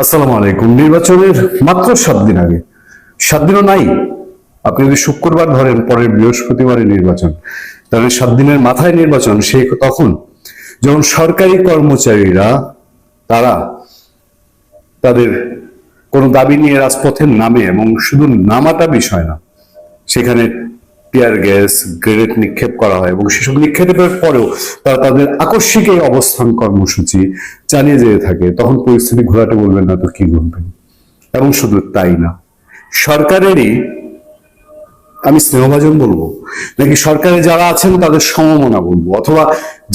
আসসালামু আলাইকুম। নির্বাচনের মাত্র 7 দিন আগে, 7 দিনও নাই, আপনি যদি শুক্রবার ধরেন পরের বৃহস্পতিবারে নির্বাচন, তাহলে 7 দিনের মাথায় নির্বাচন। সেই তখন যখন সরকারি কর্মচারীরা তারা তাদের কোনো দাবি নিয়ে রাজপথে নামে, এবং শুধু নামাটা বিষয় না, সেখানে টিয়ার গ্যাস, গ্রেনেড নিক্ষেপ করা হয়, এবং সেসব নিক্ষেপের পরেও তারা তাদের আকস্মিক এই অবস্থান কর্মসূচি চালিয়ে যেতে থাকে, তখন পরিস্থিতি ঘোরাতে বলবেন না তো কি বলবেন। এবং শুধু তাই না, সরকারেরই, আমি স্নেহভাজন বলবো নাকি সরকারে যারা আছেন তাদের সমমনা বলবো, অথবা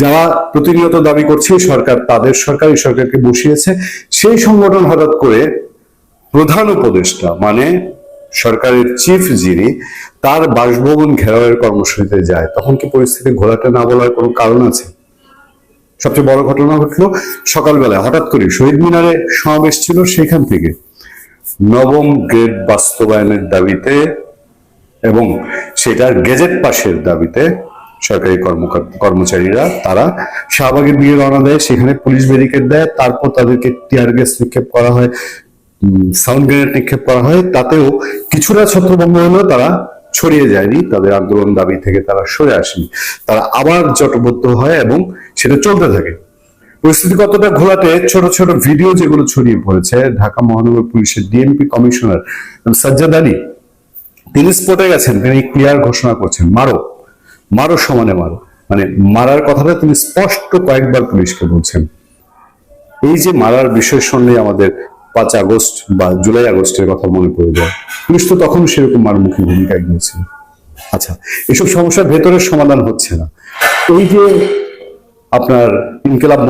যারা প্রতিনিয়ত দাবি করছে সরকার তাদের সরকার, এই সরকারকে বসিয়েছে, সেই সংগঠন হঠাৎ করে প্রধান উপদেষ্টা মানে সরকারের চিফ যিনি, তার বাসভবন ঘেরাওয়ের কর্মসূচিতে যায়, তখন কি পরিস্থিতি ঘোলাটে না বলার কোনো কারণ আছে? সবচেয়ে বড় ঘটনা ঘটলো সকালবেলায়, হঠাৎ করে শহীদ মিনারে সমাবেশ ছিল, সেখান থেকে নবম গ্রেড বাস্তবায়নের দাবিতে এবং সেটার গেজেট পাশের দাবিতে সরকারি কর্মচারীরা তারা শাহবাগের দিকে রওনা দেয়। সেখানে পুলিশ ব্যারিকেড দেয়, তারপর তাদেরকে টিয়ার গ্যাস নিক্ষেপ করা হয়, সাউন্ড গ্রেনেড নিক্ষেপ করা হয়। তাতেও কিছুটা ছত্রভঙ্গ হলেও তারা ছড়িয়ে যায়নি, তাদের আন্দোলন দাবি থেকে তারা সরে আসেনি, তারা আবার জোটবদ্ধ হয় এবং সেটা চলতে থাকে। পরিস্থিতি কতটা ঘোলাটে, ছোট ছোট ভিডিও যেগুলো ছড়িয়ে পড়েছে, ঢাকা মহানগর পুলিশের ডিএমপি কমিশনার সাজ্জাদ আলী, তিনি স্পটে গেছেন, তিনি ক্লিয়ার ঘোষণা করছেন, মারো মারো সমানে মারো, মানে মারার কথাটা তিনি স্পষ্ট কয়েকবার পুলিশকে বলছেন। এই যে মারার বিষয় শুনলে আমাদের 5 আগস্ট বা জুলাই আগস্টের কথা মনে পড়ে যায়। পুলিশ তো তখন সেরকম মারমুখী ভূমিকায় গিয়েছিল। আচ্ছা, এসব সমস্যার ভেতরের সমাধান হচ্ছে না। এই যে আপনার ইনকিলাব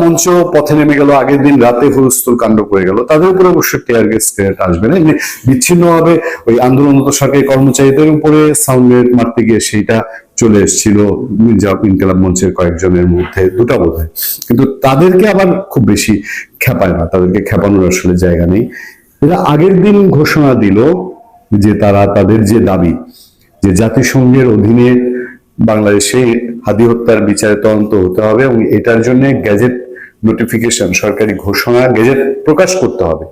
মঞ্চ পথে নেমে গেল, আগের দিন রাতে হুলস্থুল কাণ্ড করে গেল, তাদের উপরে অবশ্য টিয়ার গ্যাস গ্রেনেড আসবে না, এমনি বিচ্ছিন্নভাবে ওই আন্দোলনরত সরকারি কর্মচারীদের উপরে সাউন্ড গ্রেনেড মারতে গিয়ে সেইটা চলে এসেছিল ইনকিলাব মঞ্চের কয়েকজনের মধ্যে, দুটা বোধ হয়। কিন্তু তাদেরকে আবার খুব বেশি খেপায় না, তাদেরকে খেপানোর আসলে জায়গা নেই। এরা আগের দিন ঘোষণা দিল যে তারা তাদের যে দাবি, যে জাতিসংঘের অধীনে বাংলাদেশে হাদি হত্যার বিচারে তদন্ত হতে হবে, এবং এটার জন্য গেজেট নোটিফিকেশন, সরকারি ঘোষণা গেজেট প্রকাশ করতে হবে,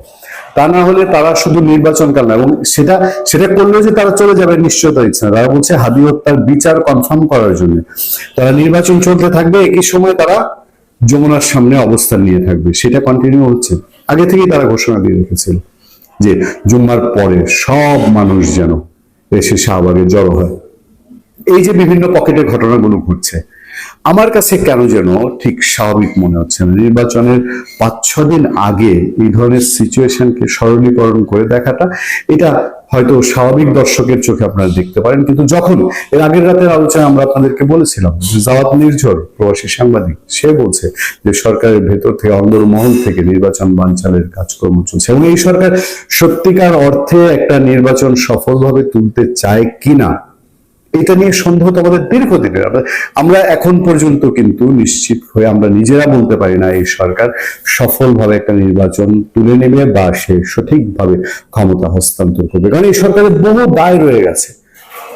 তা না হলে তারা শুধু নির্বাচনকাল না, এবং সেটা সেটা করলে যে তারা চলে যাবে নিশ্চয়তা দিচ্ছে না। তারা বলছে হাদি হত্যার বিচার কনফার্ম করার জন্য তারা নির্বাচন চলতে থাকবে, একই সময় তারা যমুনার সামনে অবস্থান নিয়ে থাকবে, সেটা কন্টিনিউ হচ্ছে। আগে থেকেই তারা ঘোষণা দিয়ে রেখেছিল যে জুম্মার পরে সব মানুষ যেন এসে শাহবাগে জড়ো হয়। এই যে বিভিন্ন পকেটের ঘটনাগুলো ঘটছে, আমার কাছে কেন যেন ঠিক স্বাভাবিক মনে হচ্ছে না। নির্বাচনের 5-6 দিন আগে এই ধরনের সিচুয়েশনকে সরলীকরণ করে দেখাটা, এটা হয়তো স্বাভাবিক দর্শকের চোখে আপনারা দেখতে পারেন, কিন্তু যখন এর আগের রাতের আলোচনা আমরা আপনাদেরকে বলেছিলাম, জাওয়াত নির্ঝর প্রবাসী সাংবাদিক, সে বলছে যে সরকারের ভেতর থেকে, অন্দরমহল থেকে নির্বাচন বানচালের কাজকর্ম চলছে, এবং এই সরকার সত্যিকার অর্থে একটা নির্বাচন সফলভাবে তুলতে চায় কিনা, এটা নিয়ে সন্দেহ তো আমাদের দীর্ঘদিনের। আমরা এখন পর্যন্ত কিন্তু নিশ্চিত হয়ে আমরা নিজেরা বলতে পারি না এই সরকার সফলভাবে একটা নির্বাচন তুলে নেবে বা সে সঠিকভাবে ক্ষমতা হস্তান্তর করবে, কারণ এই সরকারের বহু দায় রয়ে গেছে,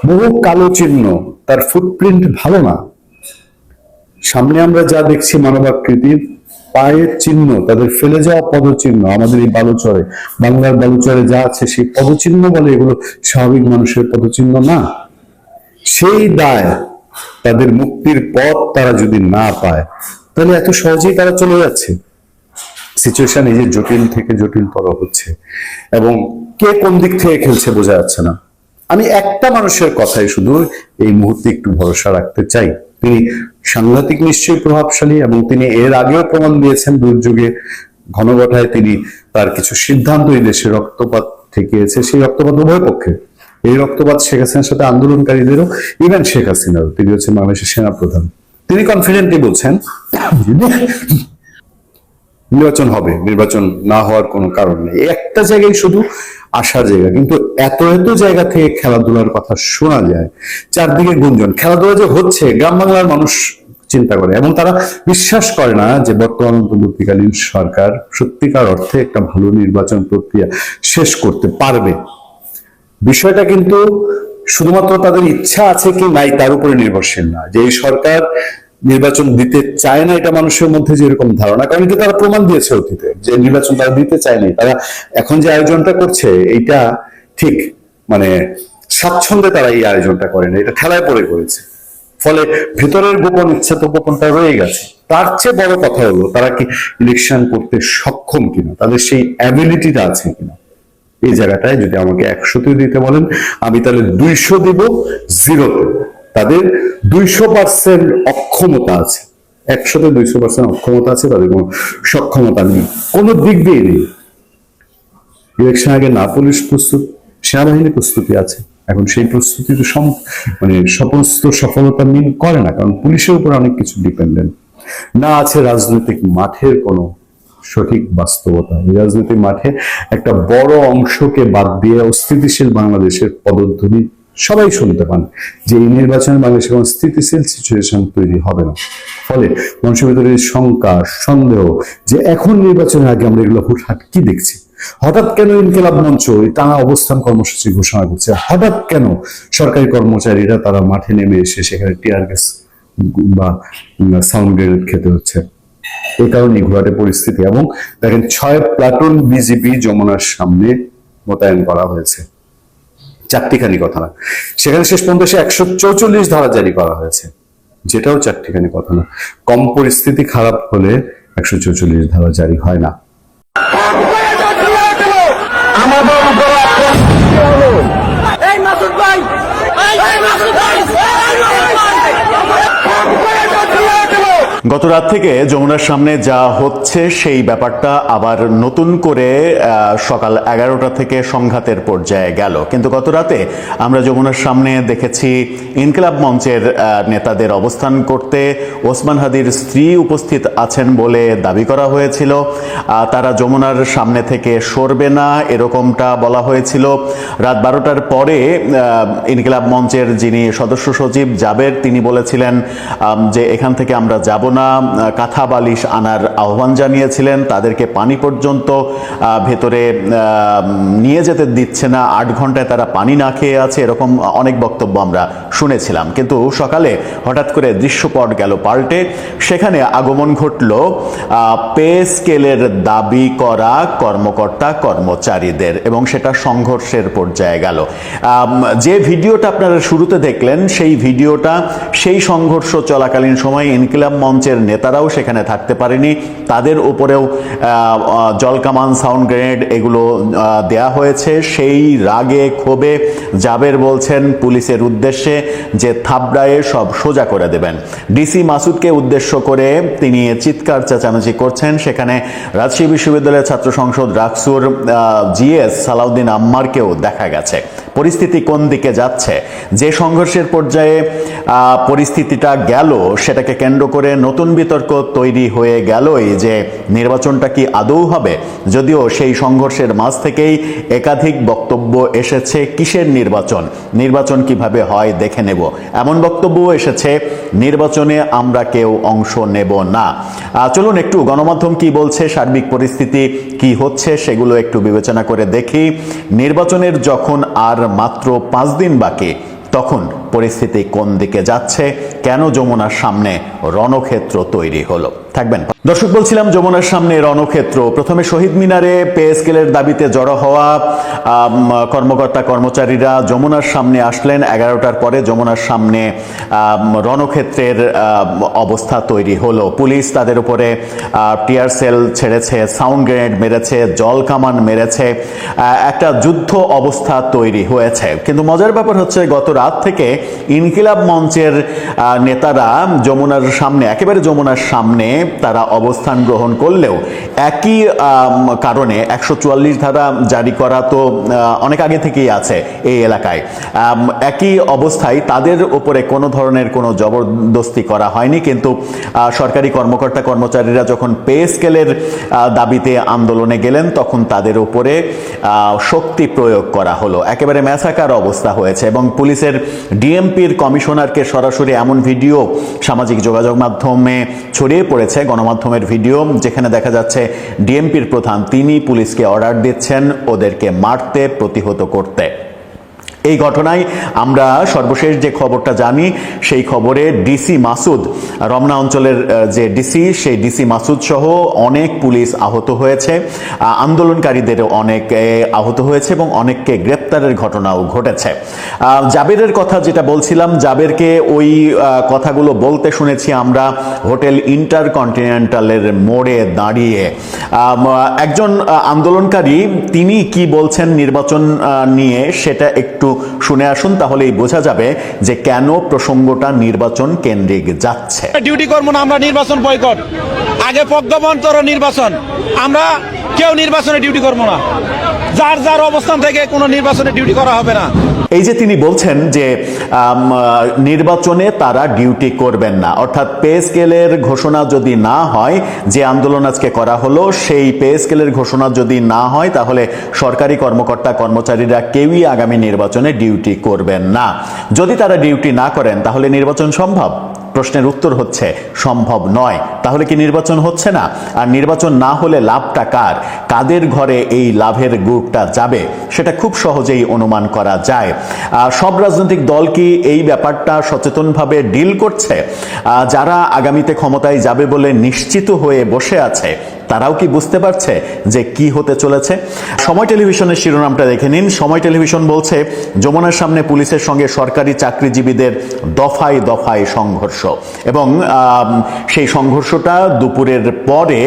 বহু কালো চিহ্ন, তার ফুটপ্রিন্ট ভালো না। সামনে আমরা যা দেখছি মানবাকৃতির পায়ের চিহ্ন, তাদের ফেলে যাওয়া পদচিহ্ন, আমাদের এই বালুচরে, বাংলার বালুচরে যা আছে সেই পদচিহ্ন বলে, এগুলো স্বাভাবিক মানুষের পদচিহ্ন না। সেই দায়, তাদের মুক্তির পথ তারা যদি না পায়, তাহলে এত সহজেই তারা চলে যাচ্ছে। সিচুয়েশন এই যে জটিল থেকে জটিলতর হচ্ছে, এবং কে কোন দিক থেকে খেলছে বোঝা যাচ্ছে না। আমি একটা মানুষের কথাই শুধু এই মুহূর্তে একটু ভরসা রাখতে চাই, তিনি সাংঘাতিক নিশ্চয়ই প্রভাবশালী, এবং তিনি এর আগেও প্রমাণ দিয়েছেন দুর্যোগে ঘনঘটায় তিনি তার কিছু সিদ্ধান্ত এই দেশে রক্তপাত ঠেকিয়েছে, সেই রক্তপাত উভয় পক্ষে। এই রক্তপাত শেখ হাসিনার সাথে আন্দোলনকারীদেরও, ইভেন শেখ হাসিনারও, তিনি হচ্ছেন বাংলাদেশের সেনাপ্রধান, তিনি কনফিডেন্টলি বলছেন নির্বাচন হবে, নির্বাচন না হওয়ার কোনো কারণ নেই। একটা জায়গায় শুধু আসার জায়গা, কিন্তু এত এত জায়গা থেকে খেলাধুলার কথা শোনা যায়, চারদিকে গুঞ্জন। খেলাধুলা যে হচ্ছে, গ্রাম বাংলার মানুষ চিন্তা করে, এবং তারা বিশ্বাস করে না যে বর্তমান অন্তর্বর্তীকালীন সরকার সত্যিকার অর্থে একটা ভালো নির্বাচন প্রক্রিয়া শেষ করতে পারবে। বিষয়টা কিন্তু শুধুমাত্র তাদের ইচ্ছা আছে কি নাই তার উপরে নির্ভরশীল না, যে এই সরকার নির্বাচন দিতে চায় না, এটা মানুষের মধ্যে যেরকম ধারণা, কারণ কি তারা প্রমাণ দিয়েছে অতীতে যে নির্বাচন তারা দিতে চায়নি। তারা এখন যে আয়োজনটা করছে এইটা ঠিক মানে স্বাচ্ছন্দ্যে তারা এই আয়োজনটা করে না, এটা ঠেলায় পড়ে করেছে। ফলে ভেতরের গোপন ইচ্ছা তো গোপনটা রয়ে গেছে। তার চেয়ে বড় কথা হলো তারা কি ইলেকশন করতে সক্ষম কিনা, তাদের সেই অ্যাবিলিটিটা আছে কিনা। এই জায়গাটায় যদি আমাকে 100তে দিতে বলেন, আমি তাহলে 200 দিব 0-তে। তাদের 200% অক্ষমতা আছে, 100তে 200% অক্ষমতা আছে, তাদের কোনো সক্ষমতা নেই, কোনো দিক দিয়ে নেই। ইলেকশন আগে না পুলিশ প্রস্তুত, সেনাবাহিনী প্রস্তুতি আছে, এখন সেই প্রস্তুতি তো মানে সমস্ত সফলতা মিন করে না, কারণ পুলিশের উপর অনেক কিছু ডিপেন্ডেন্ট না আছে। রাজনৈতিক মাঠের কোনো সঠিক বাস্তবতা, এই রাজনৈতিক মাঠে একটা বড় অংশকে বাদ দিয়ে অস্থিতিশীল বাংলাদেশের পদধ্বনি সবাই শুনতে পান যে এই নির্বাচনে বাংলাদেশে কোনো স্থিতিশীল সিচুয়েশন তৈরি হবে না। ফলে মানুষের ভিতরে শঙ্কা, সন্দেহ যে এখন নির্বাচনের আগে আমরা এগুলো হুটহাট কি দেখছি, হঠাৎ কেন ইনকিলাব মঞ্চ টানা অবস্থান কর্মসূচি ঘোষণা করছে, হঠাৎ কেন সরকারি কর্মচারীরা তারা মাঠে নেমে এসে সেখানে টিয়ার গ্যাস বা সাউন্ড গ্রেনেড খেতে হচ্ছে। এই কারণে ঘোরাটে পরিস্থিতি। এবং দেখেন 6 প্লাটুন বিজিবি যমুনার সামনে মোতায়েন করা হয়েছে, চারটিখানি কথা না, সেখানে শেষ পর্যন্ত 144 ধারা জারি করা হয়েছে, যেটাও চারটিখানি কথা না। কম পরিস্থিতি খারাপ হলে 144 ধারা জারি হয় না। গত রাত থেকে যমুনার সামনে যা হচ্ছে সেই ব্যাপারটা আবার নতুন করে সকাল 11টা থেকে সংঘাতের পর্যায়ে গেল। কিন্তু গত রাতে আমরা যমুনার সামনে দেখেছি ইনকিলাব মঞ্চের নেতাদের অবস্থান করতে। ওসমান হাদির স্ত্রী উপস্থিত আছেন বলে দাবি করা হয়েছিল, তারা যমুনার সামনে থেকে সরবে না এরকমটা বলা হয়েছিল। রাত 12টার পরে ইনকিলাব মঞ্চের যিনি সদস্য সচিব জাবের, তিনি বলেছিলেন যে এখান থেকে আমরা যাব না, কাঁথা বালিশ আনার আহ্বান জানিয়েছিলেন, তাদেরকে পানি পর্যন্ত ভেতরে নিয়ে যেতে দিচ্ছে না, 8 ঘন্টায় তারা পানি না খেয়ে আছে, এরকম অনেক বক্তব্য আমরা শুনেছিলাম। কিন্তু সকালে হঠাৎ করে দৃশ্যপট গেল পাল্টে, সেখানে আগমন ঘটল পে স্কেলের দাবি করা কর্মকর্তা কর্মচারীদের এবং সেটা সংঘর্ষের পর্যায়ে গেল। যে ভিডিওটা আপনারা শুরুতে দেখলেন সেই ভিডিওটা সেই সংঘর্ষ চলাকালীন সময় ইনকিলাব মঞ্চের নেতারাও সেখানে থাকতে পারেনি, তাদের উপরেও জলকামান, সাউন্ড গ্রেনেড এগুলো দেয়া হয়েছে। সেই রাগে ক্ষোভে জাবের বলছেন পুলিশের উদ্দেশ্যে যে থাবড়ায়ে সব সোজা করে দেবেন। ডিসি মাসুদকে উদ্দেশ্য করে তিনি চিৎকার চেঁচামেচি করছেন। সেখানে রাজশাহী বিশ্ববিদ্যালয়ের ছাত্র সংসদ রাকসুর জিএস সালাউদ্দিন আম্মারকেও দেখা গেছে। পরিস্থিতি কোন দিকে যাচ্ছে, যে সংঘর্ষের পর্যায়ে পরিস্থিতিটা গেল সেটাকে কেন্দ্র করে নতুন বিতর্ক তৈরি হয়ে গেলই যে নির্বাচনটা কি আদৌ হবে। যদিও সেই সংঘর্ষের মাঝ থেকেই একাধিক বক্তব্য এসেছে কিসের নির্বাচন, নির্বাচন কিভাবে হয় দেখে নেব, এমন বক্তব্যও এসেছে নির্বাচনে আমরা কেউ অংশ নেব না। চলুন একটু গণমাধ্যম কি বলছে, সার্বিক পরিস্থিতি কি হচ্ছে সেগুলো একটু বিবেচনা করে দেখি। নির্বাচনের যখন আর মাত্র 5 দিন বাকি, তখন পরিস্থিতি কোন দিকে যাচ্ছে, কেন যমুনার সামনে রণক্ষেত্র তৈরি হলো। থাকবেন দর্শক, বলছিলাম যমুনার সামনে রণক্ষেত্র। প্রথমে শহীদ মিনারে পে স্কেলের দাবিতে জড়ো হওয়া কর্মকর্তা কর্মচারীরা যমুনার সামনে আসলেন। 11টার পরে যমুনার সামনে রণক্ষেত্রের অবস্থা তৈরি হলো। পুলিশ তাদের উপরে টিয়ার সেল ছেড়েছে, সাউন্ড গ্রেনেড মেরেছে, জল কামান মেরেছে, একটা যুদ্ধ অবস্থা তৈরি হয়েছে। কিন্তু মজার ব্যাপার হচ্ছে গত রাত থেকে ইনকিলাব মঞ্চের নেতারা যমুনার সামনে, একেবারে যমুনার সামনে তারা অবস্থান গ্রহণ করলেও একই কারণে 144 ধারা জারি করা তো অনেক আগে থেকেই আছে এই এলাকায়। একই অবস্থায় তাদের উপরে কোনো ধরনের কোনো জবরদস্তি করা হয়নি, কিন্তু সরকারি কর্মকর্তা কর্মচারীরা যখন পে স্কেলের দাবিতে আন্দোলনে গেলেন তখন তাদের উপরে শক্তি প্রয়োগ করা হলো, একেবারে ম্যাসাকার অবস্থা হয়েছে। এবং পুলিশের ডিএমপির কমিশনারকে সরাসরি এমন ভিডিও সামাজিক যোগাযোগ মাধ্যমে ছড়িয়ে পড়েছে, গণমাধ্যমের ভিডিও, যেখানে দেখা যাচ্ছে ডিএমপির প্রধান তিনি পুলিশকে অর্ডার দিচ্ছেন ওদেরকে মারতে, প্রতিহত করতে। এই ঘটনায় আমরা সর্বশেষ যে খবরটা জানি সেই খবরে ডিসি মাসুদ, রমনা অঞ্চলের যে ডিসি, সেই ডিসি মাসুদ সহ অনেক পুলিশ আহত হয়েছে, আন্দোলনকারীদের অনেক আহত হয়েছে এবং অনেককে গ্রেপ্তারের ঘটনাও ঘটেছে। জাবেরের কথা যেটা বলছিলাম, জাবেরকে ওই কথাগুলো বলতে শুনেছি আমরা হোটেল ইন্টারকন্টিনেন্টালের মোড়ে দাঁড়িয়ে। একজন আন্দোলনকারী তিনি কি বলছেন নির্বাচন নিয়ে সেটা একটু শুনে আসুন, তাহলেই বোঝা যাবে যে কেন প্রসঙ্গটা নির্বাচন কেন্দ্রিক যাচ্ছে। ডিউটি করবো না, আমরা নির্বাচন বয়কট। আগে প্রজ্ঞাপন নির্বাচন, আমরা কেউ নির্বাচনে ডিউটি করবো না। যার যার অবস্থান থেকে কোনো নির্বাচনে ডিউটি করা হবে না। এই যে তিনি বলছেন যে নির্বাচনে তারা ডিউটি করবেন না, অর্থাৎ পে স্কেলের ঘোষণা যদি না হয়, যে আন্দোলন আজকে করা হলো সেই পে স্কেলের ঘোষণা যদি না হয় তাহলে সরকারি কর্মকর্তা কর্মচারীরা কেউই আগামী নির্বাচনে ডিউটি করবেন না। যদি তারা ডিউটি না করেন তাহলে নির্বাচন সম্ভব? প্রশ্নের উত্তর হচ্ছে সম্ভব নয়। তাহলে কি নির্বাচন হচ্ছে না? আর নির্বাচন না হলে লাভটা কার, কাদের ঘরে এই লাভের গুড়টা যাবে সেটা খুব সহজেই অনুমান করা যায়। সব রাজনৈতিক দল কি এই ব্যাপারটা সচেতনভাবে ডিল করছে? যারা আগামীতে ক্ষমতায় যাবে বলে নিশ্চিত হয়ে বসে আছে তারাও কি বুঝতে পারছে যে কি হতে চলেছে? সময় টেলিভিশনের শিরোনামটা দেখে নিন। সময় টেলিভিশন বলছে, যমুনার সামনে পুলিশের সঙ্গে সরকারি চাকরিজীবীদের দফায় দফায় সংঘর্ষ, এবং সেই সংঘর্ষটা দুপুরের পরে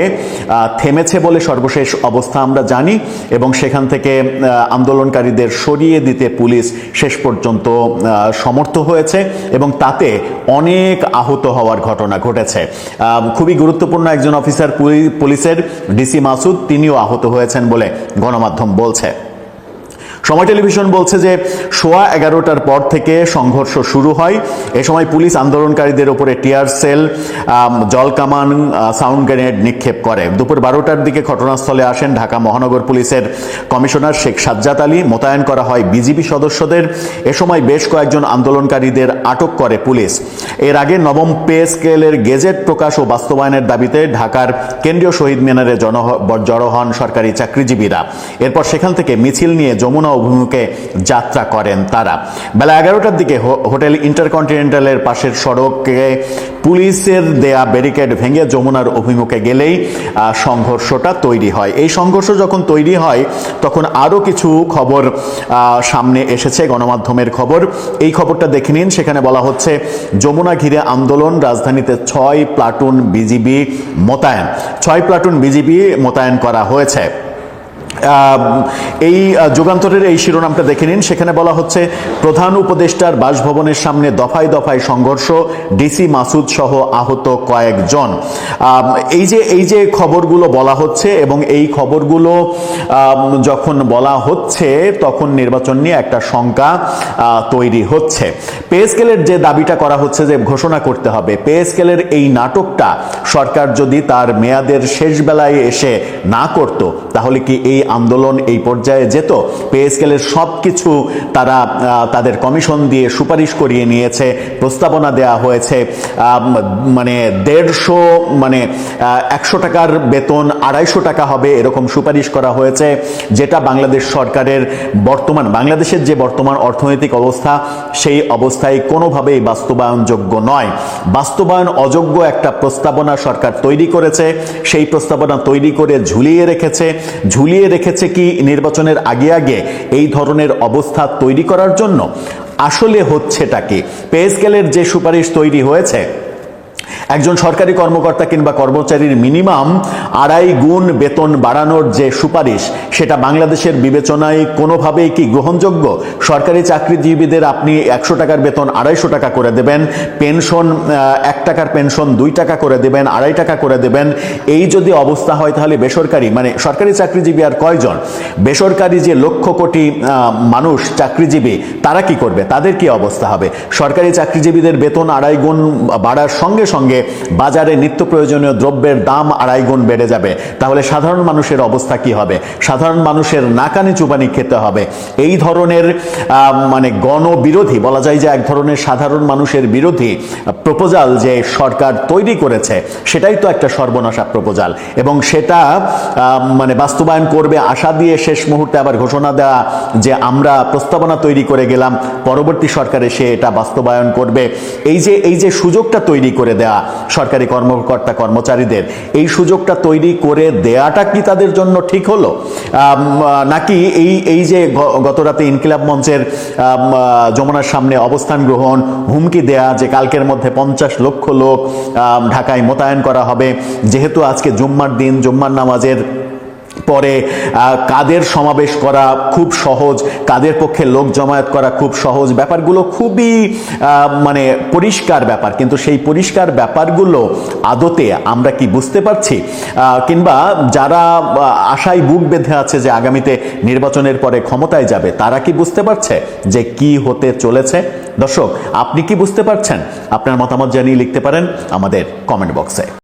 থেমেছে বলে সর্বশেষ অবস্থা আমরা জানি, এবং সেখান থেকে আন্দোলনকারীদের সরিয়ে দিতে পুলিশ শেষ পর্যন্ত সমর্থ হয়েছে এবং তাতে অনেক আহত হওয়ার ঘটনা ঘটেছে। খুবই গুরুত্বপূর্ণ একজন অফিসার পুলিশের ডিসি মাসুদ, তিনিও আহত হয়েছেন বলে গণমাধ্যম বলছে। সময় টেলিভিশন বলছে যে 11:15টার পর থেকে সংঘর্ষ শুরু হয়। এ সময় পুলিশ আন্দোলনকারীদের উপরে টিয়ার সেল, জলকামান, সাউন্ড গ্রেনেড নিক্ষেপ করে। দুপুর 12টার দিকে ঘটনাস্থলে আসেন ঢাকা মহানগর পুলিশের কমিশনার শেখ সাজ্জাদ আলী। মোতায়েন করা হয় বিজিবি সদস্যদের। এ সময় বেশ কয়েকজন আন্দোলনকারীদের আটক করে পুলিশ। এর আগে নবম পে স্কেলের গেজেট প্রকাশ ও বাস্তবায়নের দাবিতে ঢাকার কেন্দ্রীয় শহীদ মিনারে জড়ো হন সরকারি চাকরিজীবীরা। এরপর সেখান থেকে মিছিল নিয়ে যমুনা অভিমুখে যাত্রা করেন তারা। বেলা 11টার দিকে হোটেল ইন্টারকন্টিনেন্টালের পাশের সড়কে পুলিশের দেয়া ব্যারিকেড ভেঙে যমুনার অভিমুখে গেলেই সংঘর্ষটা তৈরি হয়। এই সংঘর্ষ যখন তৈরি হয় তখন আরও কিছু খবর সামনে এসেছে, গণমাধ্যমের খবর। এই খবরটা দেখে নিন। সেখানে বলা হচ্ছে, যমুনা ঘিরে আন্দোলন, রাজধানীতে 6 প্লাটুন বিজিবি মোতায়েন। 6 প্লাটুন বিজিবি মোতায়েন করা হয়েছে। এই যুগান্তরের এই শিরোনামটা দেখে নিন। সেখানে বলা হচ্ছে, প্রধান উপদেষ্টার বাসভবনের সামনে দফায় দফায় সংঘর্ষ, ডিসি মাসুদ সহ আহত কয়েকজন। এই যে খবরগুলো বলা হচ্ছে, এবং এই খবরগুলো যখন বলা হচ্ছে তখন নির্বাচন নিয়ে একটা শঙ্কা তৈরি হচ্ছে। পে স্কেলের যে দাবিটা করা হচ্ছে যে ঘোষণা করতে হবে, পে স্কেলের এই নাটকটা সরকার যদি তার মেয়াদের শেষ বেলায় এসে না করত তাহলে কি এই আন্দোলন এই পর্যায়ে যেত? পে স্কেলের সবকিছু তারা তাদের কমিশন দিয়ে সুপারিশ করিয়ে নিয়েছে, প্রস্তাবনা দেয়া হয়েছে। মানে 100 টাকার বেতন 250 টাকা হবে এরকম সুপারিশ করা হয়েছে, যেটা বাংলাদেশ সরকারের বাংলাদেশের যে বর্তমান অর্থনৈতিক অবস্থা সেই অবস্থায় কোনোভাবেই বাস্তবায়নযোগ্য নয়। বাস্তবায়ন অযোগ্য একটা প্রস্তাবনা সরকার তৈরি করেছে। সেই প্রস্তাবনা তৈরি করে ঝুলিয়ে রেখেছে কি নির্বাচনের আগে আগে এই ধরনের অবস্থা তৈরি করার জন্য? আসলে হচ্ছেটা কি? পে স্কেলের যে সুপারিশ তৈরি হয়েছে, একজন সরকারি কর্মকর্তা কিংবা কর্মচারীর মিনিমাম 2.5 গুণ বেতন বাড়ানোর যে সুপারিশ, সেটা বাংলাদেশের বিবেচনায় কোনোভাবেই কি গ্রহণযোগ্য? সরকারি চাকরিজীবীদের আপনি 100 টাকার বেতন 250 টাকা করে দেবেন, পেনশন 1 টাকার পেনশন 2 টাকা করে দেবেন, 2.5 টাকা করে দেবেন। এই যদি অবস্থা হয় তাহলে বেসরকারি, মানে সরকারি চাকরিজীবী আর কয়জন? বেসরকারি যে লক্ষ কোটি মানুষ চাকরিজীবী, তারা কি করবে? তাদের কি অবস্থা হবে? সরকারি চাকরিজীবীদের বেতন 2.5 গুণ বাড়ার সঙ্গে সঙ্গে সঙ্গে বাজারে নিত্য প্রয়োজনীয় দ্রব্যের দাম 2.5 গুণ বেড়ে যাবে, তাহলে সাধারণ মানুষের অবস্থা কি হবে? সাধারণ মানুষের নাকানি চুবানি খেতে হবে। এই ধরনের মানে গণবিরোধী, বলা যায় যে এক ধরনের সাধারণ মানুষের বিরোধী প্রপোজাল যে সরকার তৈরি করেছে, সেটাই তো একটা সর্বনাশা প্রপোজাল। এবং সেটা মানে বাস্তবায়ন করবে আশা দিয়ে শেষ মুহূর্তে আবার ঘোষণা দেওয়া যে আমরা প্রস্তাবনা তৈরি করে গেলাম, পরবর্তী সরকার এসে এটা বাস্তবায়ন করবে। এই যে সুযোগটা তৈরি করে দেয়া সরকারি কর্মকর্তা কর্মচারীদের, এই সুযোগটা তৈরি করে দেয়াটা কি তাদের জন্য ঠিক হলো? নাকি এই যে গত রাতে ইনকিলাব মঞ্চের যমুনার সামনে অবস্থান গ্রহণ, হুমকি দেয়া যে কালকের মধ্যে 50 লক্ষ লোক ঢাকায় মোতায়েন করা হবে, যেহেতু আজকে জুম্মার দিন, জুম্মার নামাজের পরে কাদের সমাবেশ করা খুব সহজ, কাদের পক্ষে লোক জমায়েত করা খুব সহজ, ব্যাপারগুলো খুবই মানে পরিষ্কার ব্যাপার। কিন্তু সেই পরিষ্কার ব্যাপারগুলো আদতে আমরা কি বুঝতে পারছি? কিংবা যারা আশায় বুক বেঁধে আছে যে আগামীতে নির্বাচনের পরে ক্ষমতায় যাবে, তারা কি বুঝতে পারছে যে কি হতে চলেছে? দর্শক, আপনি কি বুঝতে পারছেন? আপনার মতামত জানিয়ে লিখতে পারেন আমাদের কমেন্ট বক্সে।